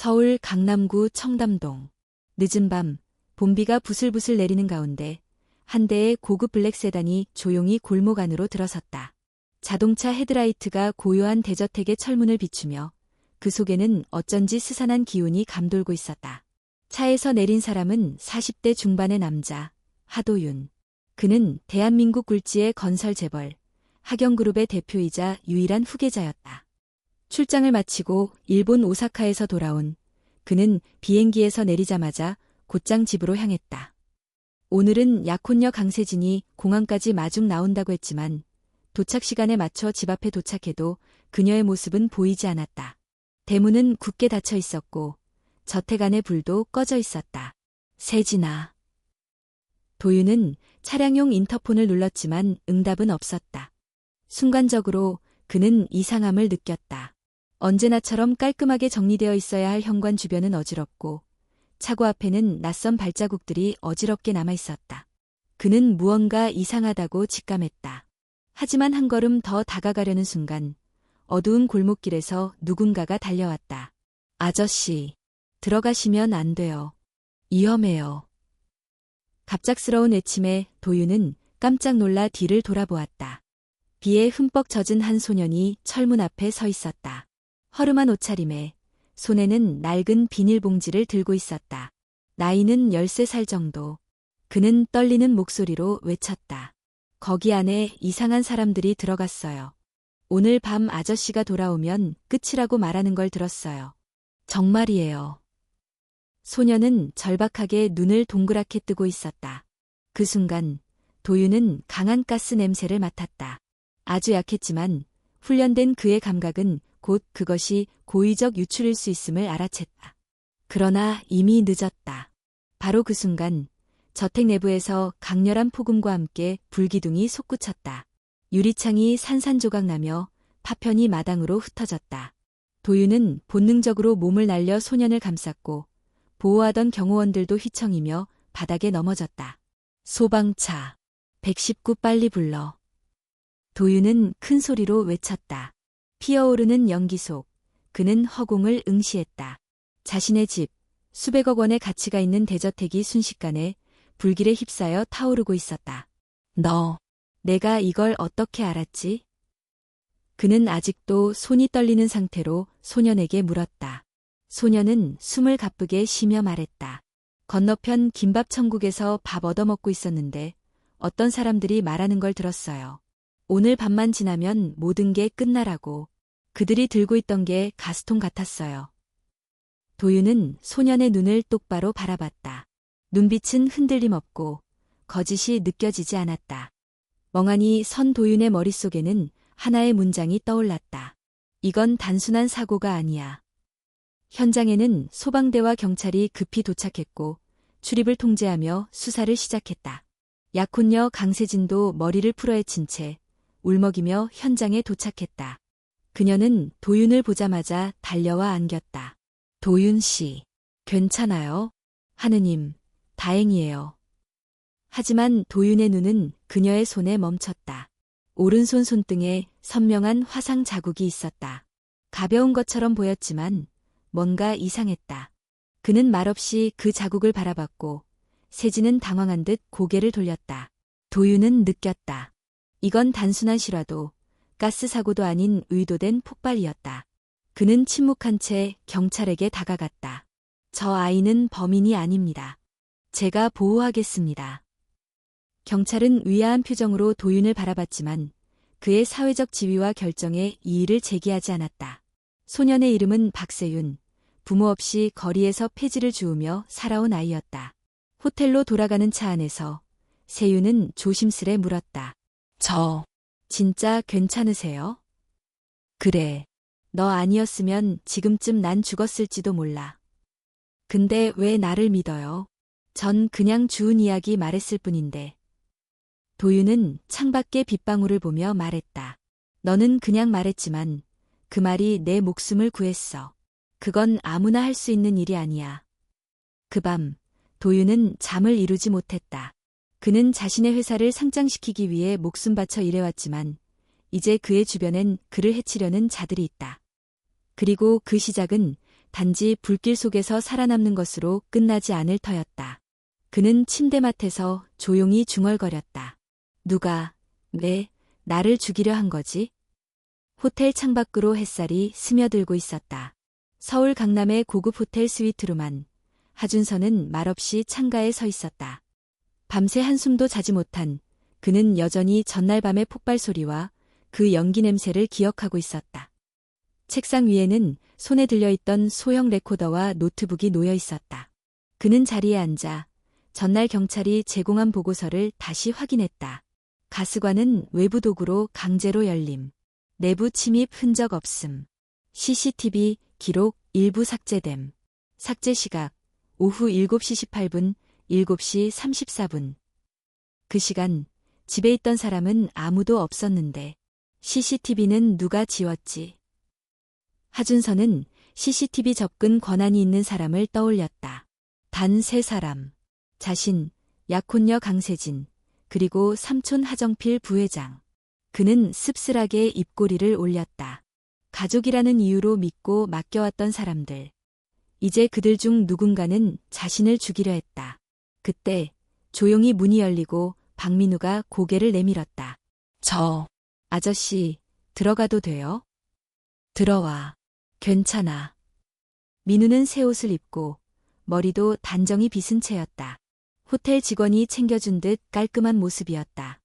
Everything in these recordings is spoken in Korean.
서울 강남구 청담동. 늦은 밤, 봄비가 부슬부슬 내리는 가운데 한 대의 고급 블랙 세단이 조용히 골목 안으로 들어섰다. 자동차 헤드라이트가 고요한 대저택의 철문을 비추며 그 속에는 어쩐지 스산한 기운이 감돌고 있었다. 차에서 내린 사람은 40대 중반의 남자, 하도윤. 그는 대한민국 굴지의 건설 재벌, 하경그룹의 대표이자 유일한 후계자였다. 출장을 마치고 일본 오사카에서 돌아온 그는 비행기에서 내리자마자 곧장 집으로 향했다. 오늘은 약혼녀 강세진이 공항까지 마중 나온다고 했지만 도착 시간에 맞춰 집 앞에 도착해도 그녀의 모습은 보이지 않았다. 대문은 굳게 닫혀 있었고 저택 안의 불도 꺼져 있었다. 세진아. 도윤은 차량용 인터폰을 눌렀지만 응답은 없었다. 순간적으로 그는 이상함을 느꼈다. 언제나처럼 깔끔하게 정리되어 있어야 할 현관 주변은 어지럽고 차고 앞에는 낯선 발자국들이 어지럽게 남아 있었다. 그는 무언가 이상하다고 직감했다. 하지만 한 걸음 더 다가가려는 순간 어두운 골목길에서 누군가가 달려왔다. 아저씨, 들어가시면 안 돼요. 위험해요. 갑작스러운 외침에 도윤은 깜짝 놀라 뒤를 돌아보았다. 비에 흠뻑 젖은 한 소년이 철문 앞에 서 있었다. 허름한 옷차림에 손에는 낡은 비닐봉지를 들고 있었다. 나이는 13살 정도. 그는 떨리는 목소리로 외쳤다. 거기 안에 이상한 사람들이 들어갔어요. 오늘 밤 아저씨가 돌아오면 끝이라고 말하는 걸 들었어요. 정말이에요. 소녀는 절박하게 눈을 동그랗게 뜨고 있었다. 그 순간 도윤은 강한 가스 냄새를 맡았다. 아주 약했지만 훈련된 그의 감각은 곧 그것이 고의적 유출일 수 있음을 알아챘다. 그러나 이미 늦었다. 바로 그 순간 저택 내부에서 강렬한 폭음과 함께 불기둥이 솟구쳤다. 유리창이 산산조각나며 파편이 마당으로 흩어졌다. 도윤은 본능적으로 몸을 날려 소년을 감쌌고 보호하던 경호원들도 휘청이며 바닥에 넘어졌다. 소방차. 119 빨리 불러. 도윤은 큰 소리로 외쳤다. 피어오르는 연기 속 그는 허공을 응시했다. 자신의 집, 수백억 원의 가치가 있는 대저택이 순식간에 불길에 휩싸여 타오르고 있었다. 내가 이걸 어떻게 알았지? 그는 아직도 손이 떨리는 상태로 소년에게 물었다. 소년은 숨을 가쁘게 쉬며 말했다. 건너편 김밥 천국에서 밥 얻어먹고 있었는데 어떤 사람들이 말하는 걸 들었어요. 오늘 밤만 지나면 모든 게 끝나라고. 그들이 들고 있던 게 가스통 같았어요. 도윤은 소년의 눈을 똑바로 바라봤다. 눈빛은 흔들림 없고 거짓이 느껴지지 않았다. 멍하니 선 도윤의 머릿속에는 하나의 문장이 떠올랐다. 이건 단순한 사고가 아니야. 현장에는 소방대와 경찰이 급히 도착했고 출입을 통제하며 수사를 시작했다. 약혼녀 강세진도 머리를 풀어헤친 채 울먹이며 현장에 도착했다. 그녀는 도윤을 보자마자 달려와 안겼다. 도윤 씨, 괜찮아요? 하느님, 다행이에요. 하지만 도윤의 눈은 그녀의 손에 멈췄다. 오른손 손등에 선명한 화상 자국이 있었다. 가벼운 것처럼 보였지만 뭔가 이상했다. 그는 말없이 그 자국을 바라봤고 세진은 당황한 듯 고개를 돌렸다. 도윤은 느꼈다. 이건 단순한 실화도 가스 사고도 아닌 의도된 폭발이었다. 그는 침묵한 채 경찰에게 다가갔다. 저 아이는 범인이 아닙니다. 제가 보호하겠습니다. 경찰은 의아한 표정으로 도윤을 바라봤지만 그의 사회적 지위와 결정에 이의를 제기하지 않았다. 소년의 이름은 박세윤, 부모 없이 거리에서 폐지를 주우며 살아온 아이였다. 호텔로 돌아가는 차 안에서 세윤은 조심스레 물었다. 저, 진짜 괜찮으세요? 그래. 너 아니었으면 지금쯤 난 죽었을지도 몰라. 근데 왜 나를 믿어요? 전 그냥 주운 이야기 말했을 뿐인데. 도윤은 창밖의 빗방울을 보며 말했다. 너는 그냥 말했지만 그 말이 내 목숨을 구했어. 그건 아무나 할 수 있는 일이 아니야. 그 밤, 도윤은 잠을 이루지 못했다. 그는 자신의 회사를 상장시키기 위해 목숨 바쳐 일해왔지만 이제 그의 주변엔 그를 해치려는 자들이 있다. 그리고 그 시작은 단지 불길 속에서 살아남는 것으로 끝나지 않을 터였다. 그는 침대맡에서 조용히 중얼거렸다. 누가, 나를 죽이려 한 거지? 호텔 창밖으로 햇살이 스며들고 있었다. 서울 강남의 고급 호텔 스위트룸안. 하준서는 말없이 창가에 서 있었다. 밤새 한숨도 자지 못한 그는 여전히 전날 밤의 폭발 소리와 그 연기 냄새를 기억하고 있었다. 책상 위에는 손에 들려있던 소형 레코더와 노트북이 놓여 있었다. 그는 자리에 앉아 전날 경찰이 제공한 보고서를 다시 확인했다. 가스관은 외부 도구로 강제로 열림. 내부 침입 흔적 없음. CCTV 기록 일부 삭제됨. 삭제 시각 오후 7시 18분, 7시 34분. 그 시간 집에 있던 사람은 아무도 없었는데 CCTV는 누가 지웠지? 하준서는 CCTV 접근 권한이 있는 사람을 떠올렸다. 단 3사람. 자신, 약혼녀 강세진, 그리고 삼촌 하정필 부회장. 그는 씁쓸하게 입꼬리를 올렸다. 가족이라는 이유로 믿고 맡겨왔던 사람들. 이제 그들 중 누군가는 자신을 죽이려 했다. 그때 조용히 문이 열리고 박민우가 고개를 내밀었다. 아저씨, 들어가도 돼요? 들어와. 괜찮아. 민우는 새 옷을 입고 머리도 단정히 빗은 채였다. 호텔 직원이 챙겨준 듯 깔끔한 모습이었다.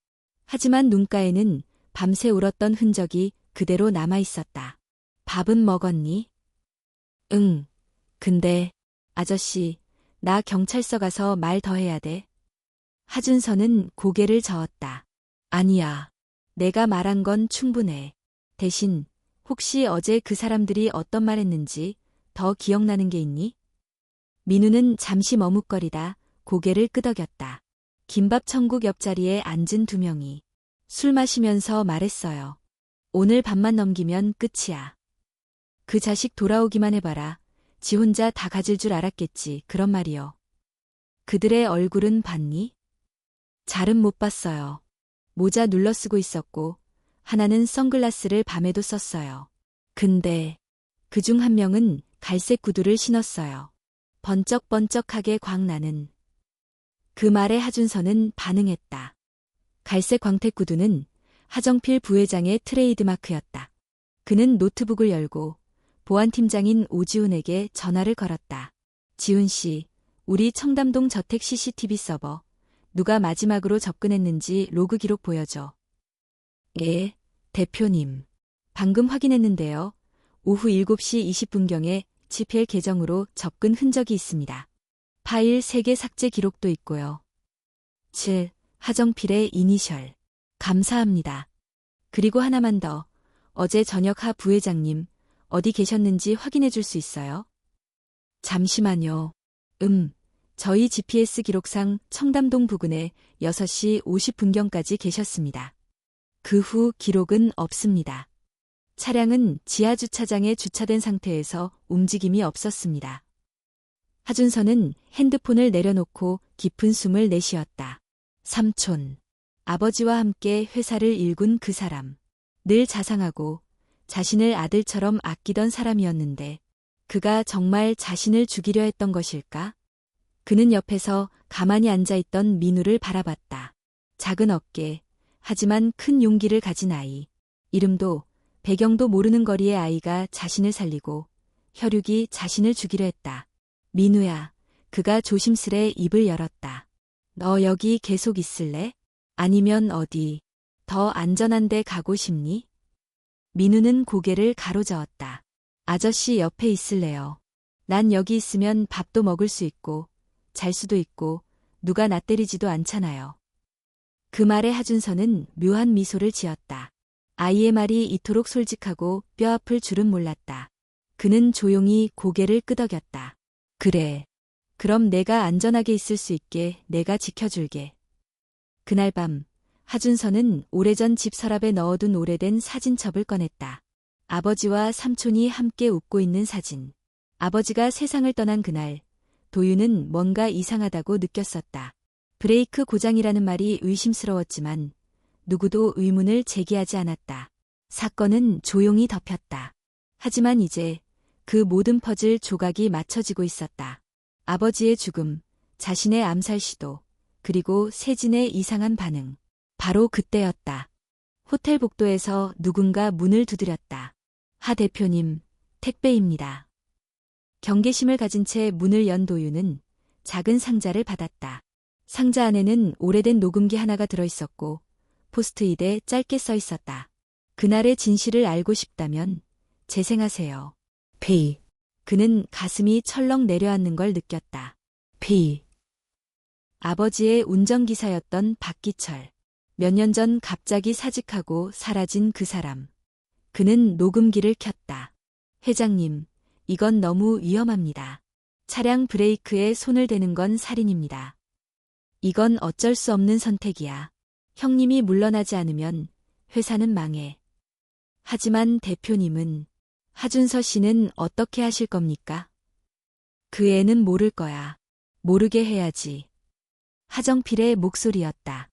하지만 눈가에는 밤새 울었던 흔적이 그대로 남아 있었다. 밥은 먹었니? 응. 근데, 아저씨, 나 경찰서 가서 말 더 해야 돼. 하준서는 고개를 저었다. 아니야. 내가 말한 건 충분해. 대신, 혹시 어제 그 사람들이 어떤 말 했는지 더 기억나는 게 있니? 민우는 잠시 머뭇거리다 고개를 끄덕였다. 김밥 천국 옆자리에 앉은 2명이 술 마시면서 말했어요. 오늘 밤만 넘기면 끝이야. 그 자식 돌아오기만 해봐라. 지 혼자 다 가질 줄 알았겠지. 그런 말이요. 그들의 얼굴은 봤니? 잘은 못 봤어요. 모자 눌러쓰고 있었고 하나는 선글라스를 밤에도 썼어요. 근데 그중 한 명은 갈색 구두를 신었어요. 번쩍번쩍하게 광나는. 그 말에 하준서는 반응했다. 갈색 광택 구두는 하정필 부회장의 트레이드마크였다. 그는 노트북을 열고 보안팀장인 오지훈에게 전화를 걸었다. 지훈 씨, 우리 청담동 저택 CCTV 서버 누가 마지막으로 접근했는지 로그 기록 보여줘. 예, 대표님. 방금 확인했는데요. 오후 7시 20분경에 GPL 계정으로 접근 흔적이 있습니다. 파일 3개 삭제 기록도 있고요. 7. 하정필의 이니셜. 감사합니다. 그리고 하나만 더. 어제 저녁 하 부회장님 어디 계셨는지 확인해 줄 수 있어요? 잠시만요. 저희 GPS 기록상 청담동 부근에 6시 50분경까지 계셨습니다. 그 후 기록은 없습니다. 차량은 지하주차장에 주차된 상태에서 움직임이 없었습니다. 하준서는 핸드폰을 내려놓고 깊은 숨을 내쉬었다. 삼촌. 아버지와 함께 회사를 일군 그 사람. 늘 자상하고 자신을 아들처럼 아끼던 사람이었는데 그가 정말 자신을 죽이려 했던 것일까? 그는 옆에서 가만히 앉아있던 민우를 바라봤다. 작은 어깨, 하지만 큰 용기를 가진 아이. 이름도 배경도 모르는 거리의 아이가 자신을 살리고 혈육이 자신을 죽이려 했다. 민우야, 그가 조심스레 입을 열었다. 너 여기 계속 있을래? 아니면 어디 더 안전한 데 가고 싶니? 민우는 고개를 가로저었다. 아저씨 옆에 있을래요. 난 여기 있으면 밥도 먹을 수 있고 잘 수도 있고 누가 나 때리지도 않잖아요. 그 말에 하준서는 묘한 미소를 지었다. 아이의 말이 이토록 솔직하고 뼈아플 줄은 몰랐다. 그는 조용히 고개를 끄덕였다. 그래. 그럼 내가 안전하게 있을 수 있게 내가 지켜줄게. 그날 밤 하준서는 오래전 집 서랍에 넣어둔 오래된 사진첩을 꺼냈다. 아버지와 삼촌이 함께 웃고 있는 사진. 아버지가 세상을 떠난 그날 도윤은 뭔가 이상하다고 느꼈었다. 브레이크 고장이라는 말이 의심스러웠지만 누구도 의문을 제기하지 않았다. 사건은 조용히 덮였다. 하지만 이제 그 모든 퍼즐 조각이 맞춰지고 있었다. 아버지의 죽음, 자신의 암살 시도, 그리고 세진의 이상한 반응. 바로 그때였다. 호텔 복도에서 누군가 문을 두드렸다. 하 대표님, 택배입니다. 경계심을 가진 채 문을 연 도윤은 작은 상자를 받았다. 상자 안에는 오래된 녹음기 하나가 들어있었고 포스트잇에 짧게 써 있었다. 그날의 진실을 알고 싶다면 재생하세요. 피. 그는 가슴이 철렁 내려앉는 걸 느꼈다. 피. 아버지의 운전기사였던 박기철. 몇 년 전 갑자기 사직하고 사라진 그 사람. 그는 녹음기를 켰다. 회장님, 이건 너무 위험합니다. 차량 브레이크에 손을 대는 건 살인입니다. 이건 어쩔 수 없는 선택이야. 형님이 물러나지 않으면 회사는 망해. 하지만 대표님은, 하준서 씨는 어떻게 하실 겁니까? 그 애는 모를 거야. 모르게 해야지. 하정필의 목소리였다.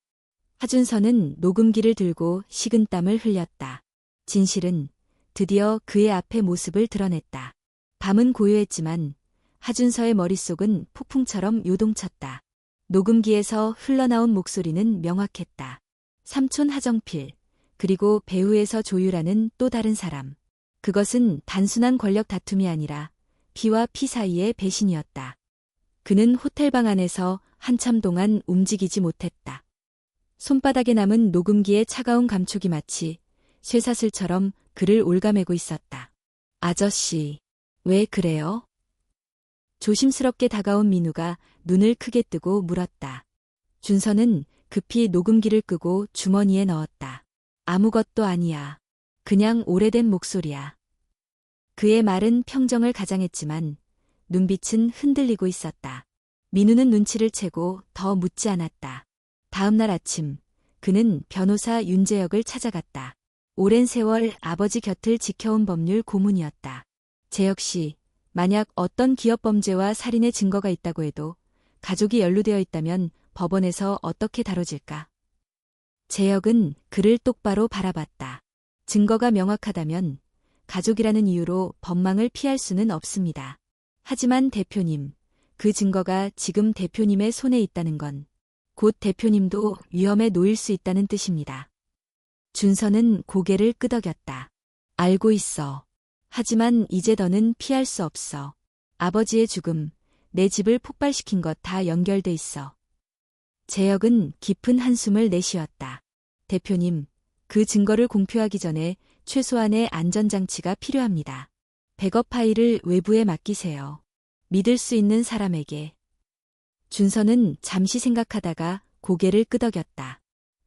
하준서는 녹음기를 들고 식은땀을 흘렸다. 진실은 드디어 그의 앞에 모습을 드러냈다. 밤은 고요했지만 하준서의 머릿속은 폭풍처럼 요동쳤다. 녹음기에서 흘러나온 목소리는 명확했다. 삼촌 하정필, 그리고 배후에서 조율하는 또 다른 사람. 그것은 단순한 권력 다툼이 아니라 피와 피 사이의 배신이었다. 그는 호텔방 안에서 한참 동안 움직이지 못했다. 손바닥에 남은 녹음기의 차가운 감촉이 마치 쇠사슬처럼 그를 올가매고 있었다. 아저씨, 왜 그래요? 조심스럽게 다가온 민우가 눈을 크게 뜨고 물었다. 준서는 급히 녹음기를 끄고 주머니에 넣었다. 아무것도 아니야. 그냥 오래된 목소리야. 그의 말은 평정을 가장했지만 눈빛은 흔들리고 있었다. 민우는 눈치를 채고 더 묻지 않았다. 다음 날 아침, 그는 변호사 윤재혁을 찾아갔다. 오랜 세월 아버지 곁을 지켜온 법률 고문이었다. 재혁 씨, 만약 어떤 기업 범죄와 살인의 증거가 있다고 해도 가족이 연루되어 있다면 법원에서 어떻게 다뤄질까? 재혁은 그를 똑바로 바라봤다. 증거가 명확하다면 가족이라는 이유로 법망을 피할 수는 없습니다. 하지만 대표님, 그 증거가 지금 대표님의 손에 있다는 건 곧 대표님도 위험에 놓일 수 있다는 뜻입니다. 준서는 고개를 끄덕였다. 알고 있어. 하지만 이제 더는 피할 수 없어. 아버지의 죽음, 내 집을 폭발시킨 것 다 연결돼 있어. 재혁은 깊은 한숨을 내쉬었다. 대표님, 그 증거를 공표하기 전에 최소한의 안전장치가 필요합니다. 백업 파일을 외부에 맡기세요. 믿을 수 있는 사람에게. 준서는 잠시 생각하다가 고개를 끄덕였다.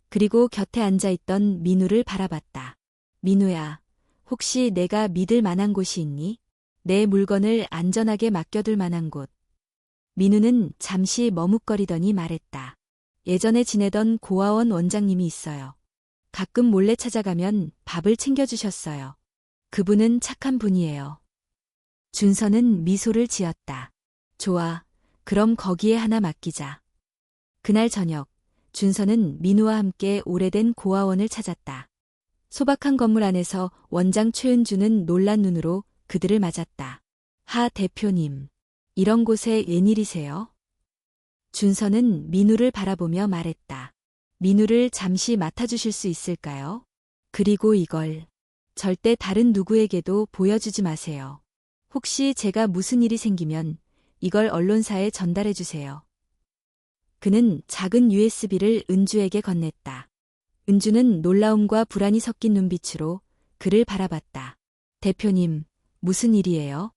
그리고 곁에 앉아있던 민우를 바라봤다. 민우야, 혹시 내가 믿을 만한 곳이 있니? 내 물건을 안전하게 맡겨둘 만한 곳. 민우는 잠시 머뭇거리더니 말했다. 예전에 지내던 고아원 원장님이 있어요. 가끔 몰래 찾아가면 밥을 챙겨주셨어요. 그분은 착한 분이에요. 준서는 미소를 지었다. 좋아, 그럼 거기에 하나 맡기자. 그날 저녁, 준서는 민우와 함께 오래된 고아원을 찾았다. 소박한 건물 안에서 원장 최은주는 놀란 눈으로 그들을 맞았다. 하 대표님, 이런 곳에 웬일이세요? 준서는 민우를 바라보며 말했다. 민우를 잠시 맡아주실 수 있을까요? 그리고 이걸 절대 다른 누구에게도 보여주지 마세요. 혹시 제가 무슨 일이 생기면 이걸 언론사에 전달해 주세요. 그는 작은 USB를 은주에게 건넸다. 은주는 놀라움과 불안이 섞인 눈빛으로 그를 바라봤다. 대표님, 무슨 일이에요?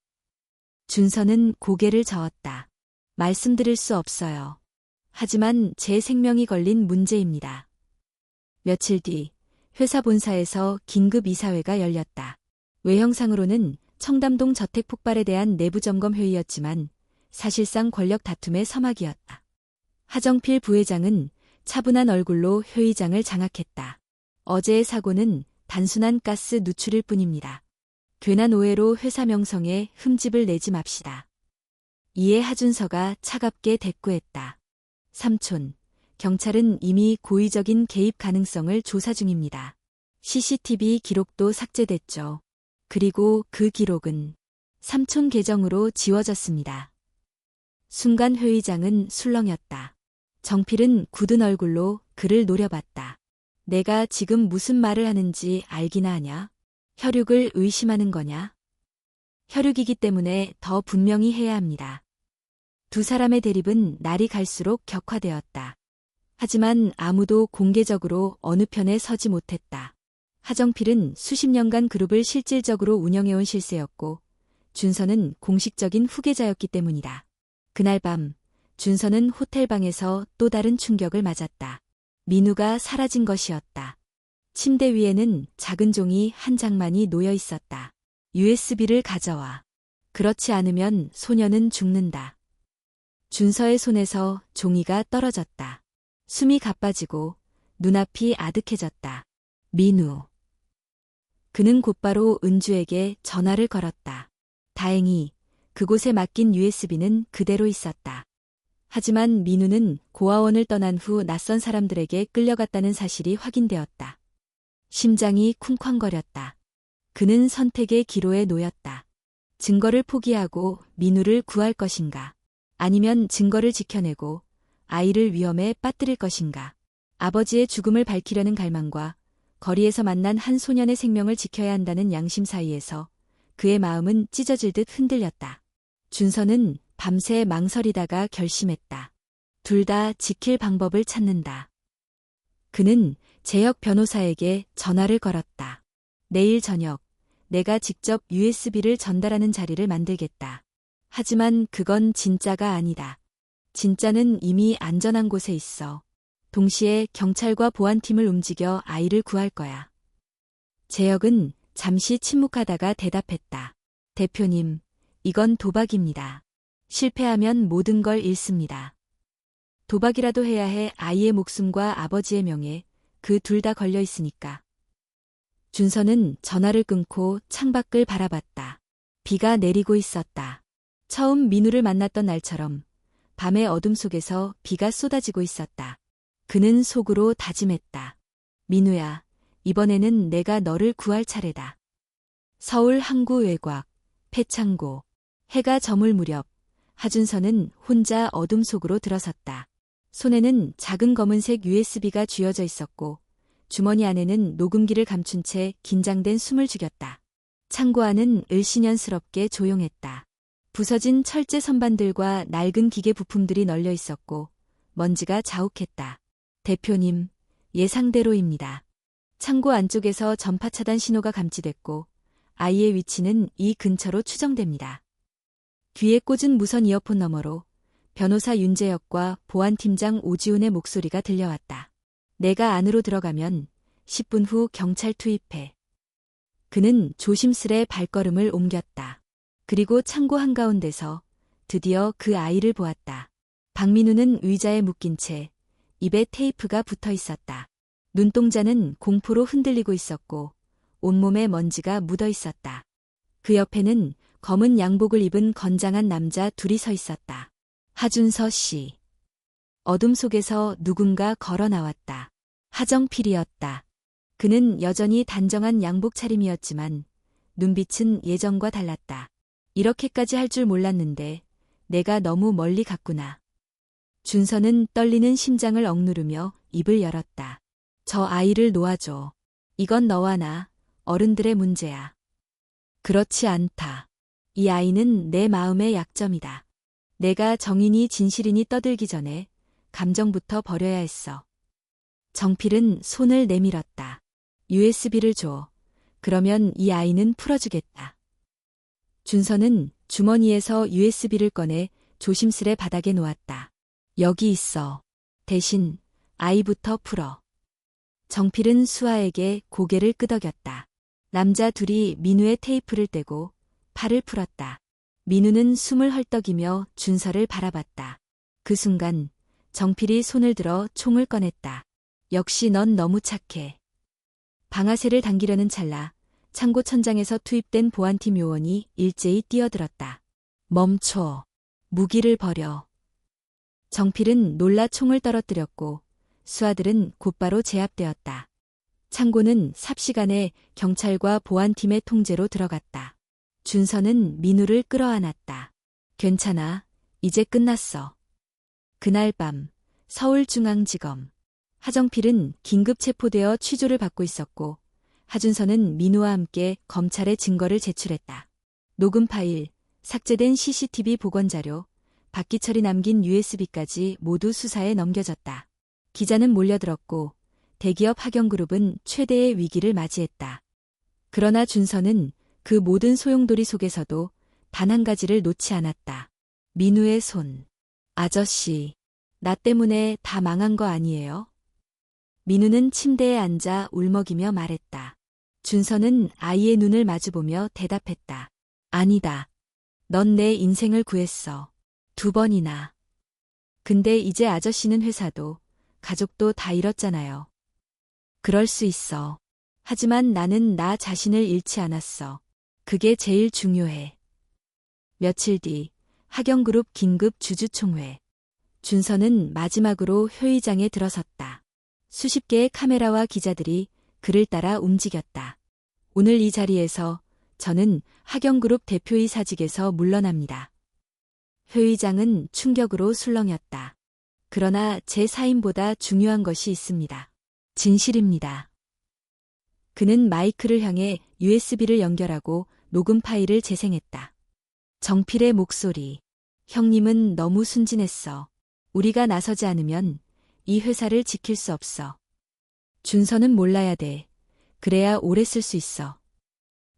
준서는 고개를 저었다. 말씀드릴 수 없어요. 하지만 제 생명이 걸린 문제입니다. 며칠 뒤 회사 본사에서 긴급 이사회가 열렸다. 외형상으로는 청담동 저택 폭발에 대한 내부 점검 회의였지만 사실상 권력 다툼의 서막이었다. 하정필 부회장은 차분한 얼굴로 회의장을 장악했다. 어제의 사고는 단순한 가스 누출일 뿐입니다. 괜한 오해로 회사 명성에 흠집을 내지 맙시다. 이에 하준서가 차갑게 대꾸했다. 삼촌, 경찰은 이미 고의적인 개입 가능성을 조사 중입니다. CCTV 기록도 삭제됐죠. 그리고 그 기록은 삼촌 계정으로 지워졌습니다. 순간 회의장은 술렁였다. 정필은 굳은 얼굴로 그를 노려봤다. 내가 지금 무슨 말을 하는지 알기나 하냐? 혈육을 의심하는 거냐? 혈육이기 때문에 더 분명히 해야 합니다. 두 사람의 대립은 날이 갈수록 격화되었다. 하지만 아무도 공개적으로 어느 편에 서지 못했다. 하정필은 수십 년간 그룹을 실질적으로 운영해온 실세였고 준서는 공식적인 후계자였기 때문이다. 그날 밤 준서는 호텔방에서 또 다른 충격을 맞았다. 민우가 사라진 것이었다. 침대 위에는 작은 종이 한 장만이 놓여 있었다. USB를 가져와. 그렇지 않으면 소녀는 죽는다. 준서의 손에서 종이가 떨어졌다. 숨이 가빠지고 눈앞이 아득해졌다. 민우. 그는 곧바로 은주에게 전화를 걸었다. 다행히 그곳에 맡긴 USB는 그대로 있었다. 하지만 민우는 고아원을 떠난 후 낯선 사람들에게 끌려갔다는 사실이 확인되었다. 심장이 쿵쾅거렸다. 그는 선택의 기로에 놓였다. 증거를 포기하고 민우를 구할 것인가? 아니면 증거를 지켜내고 아이를 위험에 빠뜨릴 것인가? 아버지의 죽음을 밝히려는 갈망과 거리에서 만난 한 소년의 생명을 지켜야 한다는 양심 사이에서 그의 마음은 찢어질 듯 흔들렸다. 준서는 밤새 망설이다가 결심했다. 둘 다 지킬 방법을 찾는다. 그는 재혁 변호사에게 전화를 걸었다. 내일 저녁 내가 직접 USB를 전달하는 자리를 만들겠다. 하지만 그건 진짜가 아니다. 진짜는 이미 안전한 곳에 있어. 동시에 경찰과 보안팀을 움직여 아이를 구할 거야. 재혁은 잠시 침묵하다가 대답했다. 대표님, 이건 도박입니다. 실패하면 모든 걸 잃습니다. 도박이라도 해야 해. 아이의 목숨과 아버지의 명예, 그 둘 다 걸려 있으니까. 준서는 전화를 끊고 창밖을 바라봤다. 비가 내리고 있었다. 처음 민우를 만났던 날처럼 밤의 어둠 속에서 비가 쏟아지고 있었다. 그는 속으로 다짐했다. 민우야, 이번에는 내가 너를 구할 차례다. 서울 항구 외곽, 폐창고. 해가 저물 무렵 하준서는 혼자 어둠 속으로 들어섰다. 손에는 작은 검은색 USB가 쥐어져 있었고 주머니 안에는 녹음기를 감춘 채 긴장된 숨을 죽였다. 창고 안은 을씨년스럽게 조용했다. 부서진 철제 선반들과 낡은 기계 부품들이 널려 있었고 먼지가 자욱했다. 대표님, 예상대로입니다. 창고 안쪽에서 전파 차단 신호가 감지됐고 아이의 위치는 이 근처로 추정됩니다. 귀에 꽂은 무선 이어폰 너머로 변호사 윤재혁과 보안팀장 오지훈의 목소리가 들려왔다. 내가 안으로 들어가면 10분 후 경찰 투입해. 그는 조심스레 발걸음을 옮겼다. 그리고 창고 한가운데서 드디어 그 아이를 보았다. 박민우는 의자에 묶인 채 입에 테이프가 붙어 있었다. 눈동자는 공포로 흔들리고 있었고 온몸에 먼지가 묻어 있었다. 그 옆에는 검은 양복을 입은 건장한 남자 둘이 서 있었다. 하준서 씨. 어둠 속에서 누군가 걸어 나왔다. 하정필이었다. 그는 여전히 단정한 양복 차림이었지만 눈빛은 예전과 달랐다. 이렇게까지 할 줄 몰랐는데 내가 너무 멀리 갔구나. 준서는 떨리는 심장을 억누르며 입을 열었다. 저 아이를 놓아줘. 이건 너와 나, 어른들의 문제야. 그렇지 않다. 이 아이는 내 마음의 약점이다. 내가 정인이 진실이니 떠들기 전에 감정부터 버려야 했어. 정필은 손을 내밀었다. USB를 줘. 그러면 이 아이는 풀어주겠다. 준서는 주머니에서 USB를 꺼내 조심스레 바닥에 놓았다. 여기 있어. 대신 아이부터 풀어. 정필은 수아에게 고개를 끄덕였다. 남자 둘이 민우의 테이프를 떼고 팔을 풀었다. 민우는 숨을 헐떡이며 준서를 바라봤다. 그 순간 정필이 손을 들어 총을 꺼냈다. 역시 넌 너무 착해. 방아쇠를 당기려는 찰나 창고 천장에서 투입된 보안팀 요원이 일제히 뛰어들었다. 멈춰. 무기를 버려. 정필은 놀라 총을 떨어뜨렸고 수아들은 곧바로 제압되었다. 창고는 삽시간에 경찰과 보안팀의 통제로 들어갔다. 준서는 민우를 끌어안았다. 괜찮아. 이제 끝났어. 그날 밤 서울중앙지검. 하정필은 긴급 체포되어 취조를 받고 있었고 하준서는 민우와 함께 검찰에 증거를 제출했다. 녹음 파일, 삭제된 CCTV 복원자료, 박기철이 남긴 USB까지 모두 수사에 넘겨졌다. 기자는 몰려들었고 대기업 하경그룹은 최대의 위기를 맞이했다. 그러나 준서는 그 모든 소용돌이 속에서도 단 한 가지를 놓지 않았다. 민우의 손. 아저씨, 나 때문에 다 망한 거 아니에요? 민우는 침대에 앉아 울먹이며 말했다. 준서는 아이의 눈을 마주보며 대답했다. 아니다. 넌 내 인생을 구했어. 2번이나. 근데 이제 아저씨는 회사도, 가족도 다 잃었잖아요. 그럴 수 있어. 하지만 나는 나 자신을 잃지 않았어. 그게 제일 중요해. 며칠 뒤 하경그룹 긴급 주주총회. 준서는 마지막으로 회의장에 들어섰다. 수십 개의 카메라와 기자들이 그를 따라 움직였다. 오늘 이 자리에서 저는 하경그룹 대표이사직에서 물러납니다. 회의장은 충격으로 술렁였다. 그러나 제 사인보다 중요한 것이 있습니다. 진실입니다. 그는 마이크를 향해 USB를 연결하고 녹음 파일을 재생했다. 정필의 목소리. 형님은 너무 순진했어. 우리가 나서지 않으면 이 회사를 지킬 수 없어. 준서는 몰라야 돼. 그래야 오래 쓸 수 있어.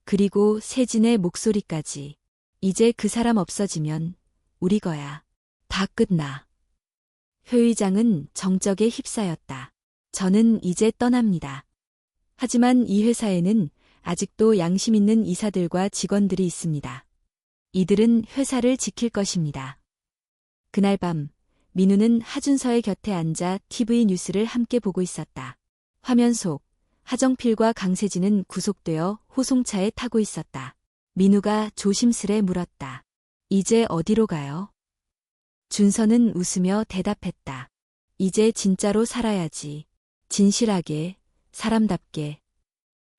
그리고 세진의 목소리까지. 이제 그 사람 없어지면 우리 거야. 다 끝나. 회의장은 정적에 휩싸였다. 저는 이제 떠납니다. 하지만 이 회사에는 아직도 양심 있는 이사들과 직원들이 있습니다. 이들은 회사를 지킬 것입니다. 그날 밤 민우는 하준서의 곁에 앉아 TV 뉴스를 함께 보고 있었다. 화면 속 하정필과 강세진은 구속되어 호송차에 타고 있었다. 민우가 조심스레 물었다. 이제 어디로 가요? 준서는 웃으며 대답했다. 이제 진짜로 살아야지. 진실하게, 사람답게.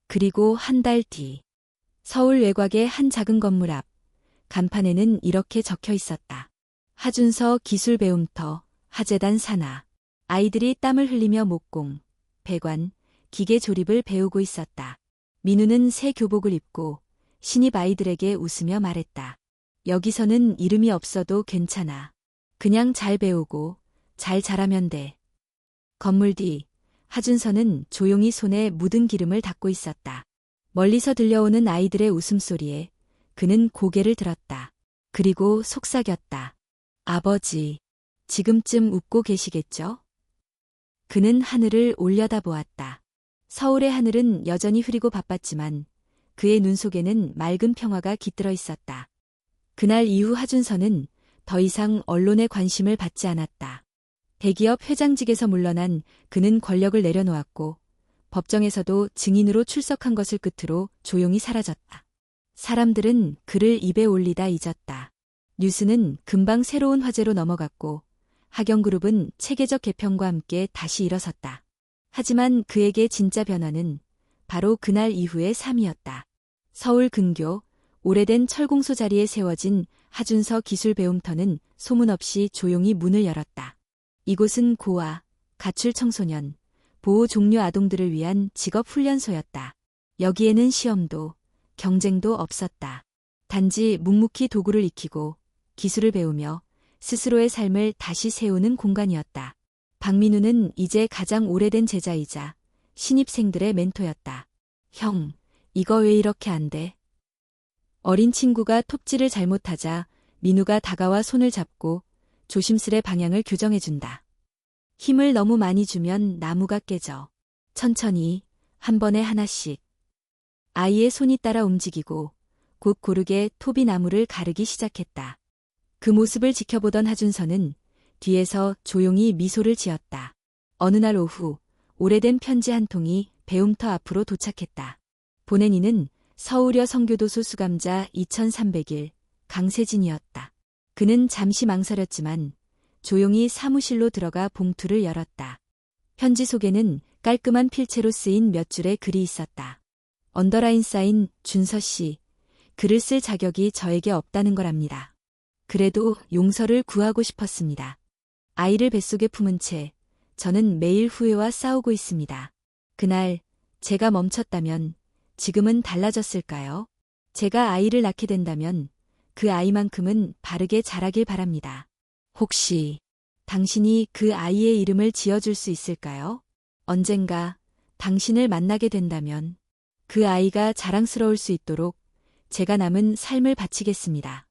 그리고 한 달 뒤 서울 외곽의 한 작은 건물 앞 간판에는 이렇게 적혀 있었다. 하준서 기술 배움터, 하재단 산하. 아이들이 땀을 흘리며 목공, 배관, 기계 조립을 배우고 있었다. 민우는 새 교복을 입고 신입 아이들에게 웃으며 말했다. 여기서는 이름이 없어도 괜찮아. 그냥 잘 배우고 잘 자라면 돼. 건물 뒤 하준서는 조용히 손에 묻은 기름을 닦고 있었다. 멀리서 들려오는 아이들의 웃음소리에 그는 고개를 들었다. 그리고 속삭였다. 아버지, 지금쯤 웃고 계시겠죠? 그는 하늘을 올려다보았다. 서울의 하늘은 여전히 흐리고 바빴지만 그의 눈 속에는 맑은 평화가 깃들어 있었다. 그날 이후 하준서는 더 이상 언론의 관심을 받지 않았다. 대기업 회장직에서 물러난 그는 권력을 내려놓았고 법정에서도 증인으로 출석한 것을 끝으로 조용히 사라졌다. 사람들은 그를 입에 올리다 잊었다. 뉴스는 금방 새로운 화제로 넘어갔고 하경그룹은 체계적 개편과 함께 다시 일어섰다. 하지만 그에게 진짜 변화는 바로 그날 이후의 삶이었다. 서울 근교 오래된 철공소 자리에 세워진 하준서 기술 배움터는 소문 없이 조용히 문을 열었다. 이곳은 고아, 가출 청소년, 보호 종료 아동들을 위한 직업 훈련소였다. 여기에는 시험도, 경쟁도 없었다. 단지 묵묵히 도구를 익히고 기술을 배우며 스스로의 삶을 다시 세우는 공간이었다. 박민우는 이제 가장 오래된 제자이자 신입생들의 멘토였다. 형, 이거 왜 이렇게 안 돼? 어린 친구가 톱질을 잘못하자 민우가 다가와 손을 잡고 조심스레 방향을 교정해준다. 힘을 너무 많이 주면 나무가 깨져. 천천히, 한 번에 하나씩. 아이의 손이 따라 움직이고 곧 고르게 톱이 나무를 가르기 시작했다. 그 모습을 지켜보던 하준서는 뒤에서 조용히 미소를 지었다. 어느 날 오후 오래된 편지 한 통이 배움터 앞으로 도착했다. 보낸 이는 서울여 성교도소 수감자 2300일 강세진이었다. 그는 잠시 망설였지만 조용히 사무실로 들어가 봉투를 열었다. 편지 속에는 깔끔한 필체로 쓰인 몇 줄의 글이 있었다. 언더라인 쌓인 준서 씨, 글을 쓸 자격이 저에게 없다는 걸 압니다. 그래도 용서를 구하고 싶었습니다. 아이를 뱃속에 품은 채 저는 매일 후회와 싸우고 있습니다. 그날 제가 멈췄다면 지금은 달라졌을까요? 제가 아이를 낳게 된다면 그 아이만큼은 바르게 자라길 바랍니다. 혹시 당신이 그 아이의 이름을 지어줄 수 있을까요? 언젠가 당신을 만나게 된다면 그 아이가 자랑스러울 수 있도록 제가 남은 삶을 바치겠습니다.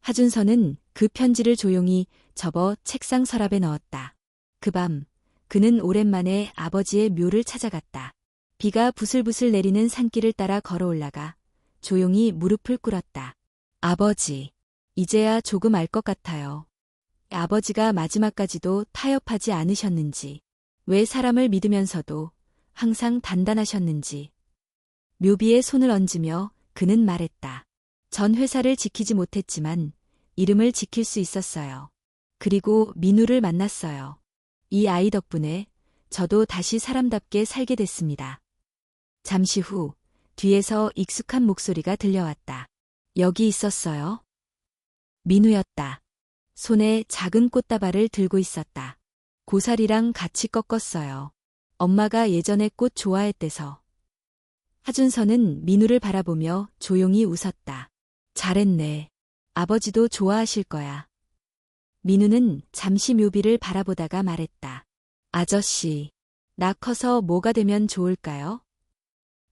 하준서는 그 편지를 조용히 접어 책상 서랍에 넣었다. 그 밤 그는 오랜만에 아버지의 묘를 찾아갔다. 비가 부슬부슬 내리는 산길을 따라 걸어 올라가 조용히 무릎을 꿇었다. 아버지, 이제야 조금 알 것 같아요. 아버지가 마지막까지도 타협하지 않으셨는지, 왜 사람을 믿으면서도 항상 단단하셨는지. 묘비에 손을 얹으며 그는 말했다. 전 회사를 지키지 못했지만 이름을 지킬 수 있었어요. 그리고 민우를 만났어요. 이 아이 덕분에 저도 다시 사람답게 살게 됐습니다. 잠시 후 뒤에서 익숙한 목소리가 들려왔다. 여기 있었어요? 민우였다. 손에 작은 꽃다발을 들고 있었다. 고사리랑 같이 꺾었어요. 엄마가 예전에 꽃 좋아했대서. 하준서는 민우를 바라보며 조용히 웃었다. 잘했네. 아버지도 좋아하실 거야. 민우는 잠시 묘비를 바라보다가 말했다. 아저씨, 나 커서 뭐가 되면 좋을까요?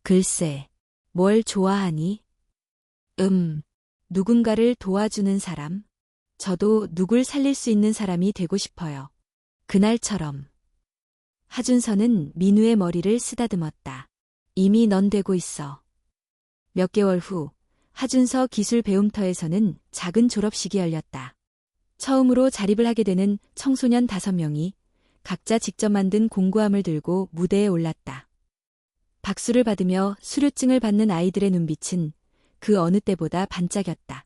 글쎄, 뭘 좋아하니? 누군가를 도와주는 사람? 저도 누굴 살릴 수 있는 사람이 되고 싶어요. 그날처럼. 하준서는 민우의 머리를 쓰다듬었다. 이미 넌 되고 있어. 몇 개월 후 하준서 기술 배움터에서는 작은 졸업식이 열렸다. 처음으로 자립을 하게 되는 청소년 5명이 각자 직접 만든 공구함을 들고 무대에 올랐다. 박수를 받으며 수료증을 받는 아이들의 눈빛은 그 어느 때보다 반짝였다.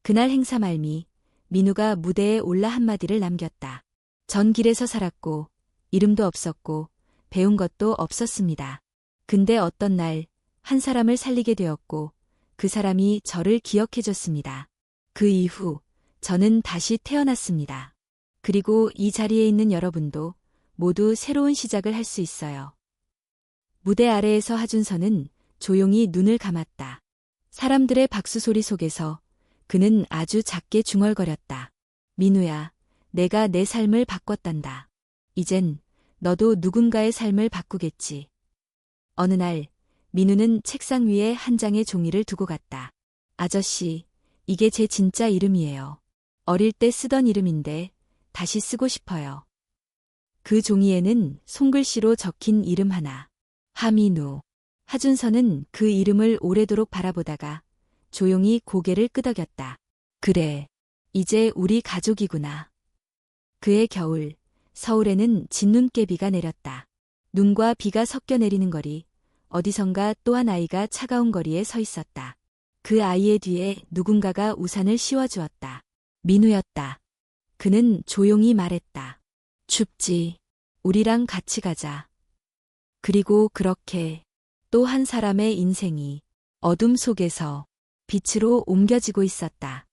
그날 행사 말미 민우가 무대에 올라 한마디를 남겼다. 전 길에서 살았고 이름도 없었고 배운 것도 없었습니다. 근데 어떤 날 한 사람을 살리게 되었고 그 사람이 저를 기억해줬습니다. 그 이후 저는 다시 태어났습니다. 그리고 이 자리에 있는 여러분도 모두 새로운 시작을 할 수 있어요. 무대 아래에서 하준서는 조용히 눈을 감았다. 사람들의 박수 소리 속에서 그는 아주 작게 중얼거렸다. 민우야, 내가 내 삶을 바꿨단다. 이젠 너도 누군가의 삶을 바꾸겠지. 어느 날 민우는 책상 위에 한 장의 종이를 두고 갔다. 아저씨, 이게 제 진짜 이름이에요. 어릴 때 쓰던 이름인데 다시 쓰고 싶어요. 그 종이에는 손글씨로 적힌 이름 하나. 하민우. 하준서는 그 이름을 오래도록 바라보다가 조용히 고개를 끄덕였다. 그래, 이제 우리 가족이구나. 그해 겨울, 서울에는 진눈깨비가 내렸다. 눈과 비가 섞여 내리는 거리, 어디선가 또 한 아이가 차가운 거리에 서 있었다. 그 아이의 뒤에 누군가가 우산을 씌워주었다. 민우였다. 그는 조용히 말했다. 춥지. 우리랑 같이 가자. 그리고 그렇게 또 한 사람의 인생이 어둠 속에서 빛으로 옮겨지고 있었다.